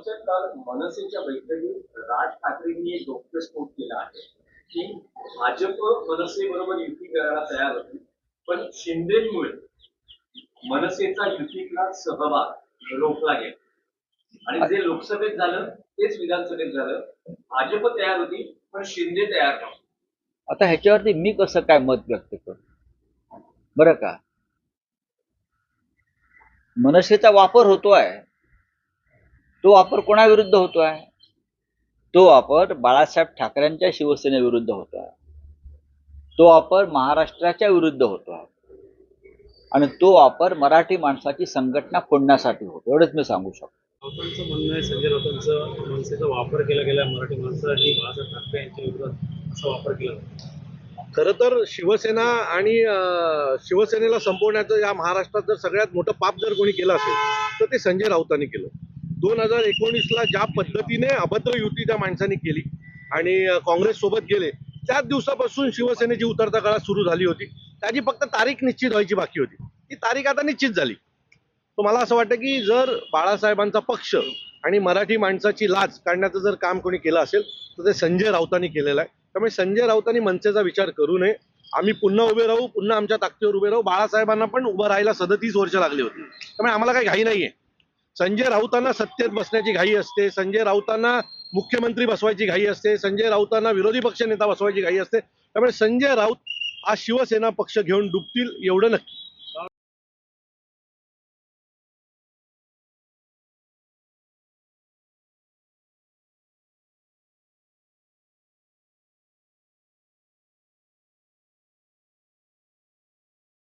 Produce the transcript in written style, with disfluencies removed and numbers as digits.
साहेब, काल मनसेच्या बैठकीत राज ठाकरेंनी एक गौप्यस्फोट केला आहे की भाजप मनसे बरोबर युती करायला तयार होती, पण शिंदेमुळे मनसेचा युतीतला सहभाग रोखला गेला आणि जे लोकसभेत झालं तेच विधानसभेत झालं. भाजप तयार होती पण शिंदे तयार नव्हते. आता ह्याच्यावरती मी कसं काय मत व्यक्त करू बरं का. मनसेचा वापर होतोय, तो वापर कोणाविरुद्ध होतोय? तो वापर बाळासाहेब ठाकरेंच्या शिवसेनेविरुद्ध होतोय, तो वापर महाराष्ट्राच्या विरुद्ध होतोय आणि तो वापर मराठी माणसाची संघटना फोडण्यासाठी होतो. एवढंच मी सांगू शकतो. राऊतांचं म्हणणं आहे, संजय राऊतांचं मनसेचा वापर केला गेला मराठी माणसासाठी बाळासाहेब ठाकरे यांच्या विरोधात असा वापर केला जातो. खरं तर शिवसेना आणि शिवसेनेला संपवण्याचं या महाराष्ट्रात जर सगळ्यात मोठं पाप जर कोणी केलं असेल तर ते संजय राऊतांनी केलं. 2019ला ज्या पद्धतीने अभद्र युती त्या माणसांनी केली आणि काँग्रेस सोबत गेले, त्याच दिवसापासून शिवसेनेची उतरता काळात सुरू झाली होती. त्याची फक्त तारीख निश्चित व्हायची बाकी होती. ती तारीख आता निश्चित झाली. तर मला असं वाटतं की जर बाळासाहेबांचा पक्ष आणि मराठी माणसाची लाज काढण्याचं जर काम कोणी केलं असेल तर ते संजय राऊतांनी केलेलं आहे. त्यामुळे संजय राऊतांनी मनसेचा विचार करू नये. आम्ही पुन्हा उभे राहू, पुन्हा आमच्या ताकदीवर उभे राहू. बाळासाहेबांना पण उभं राहायला 37 वर्ष लागली होती. त्यामुळे आम्हाला काही घाई नाहीये. संजय राऊतांना सत्तेत बसण्याची घाई असते, संजय राऊतांना मुख्यमंत्री बसवायची घाई असते, संजय राऊतांना विरोधी पक्ष नेता बसवायची घाई असते. त्यामुळे संजय राऊत हा शिवसेना पक्ष घेऊन डुबतील एवढं नक्की.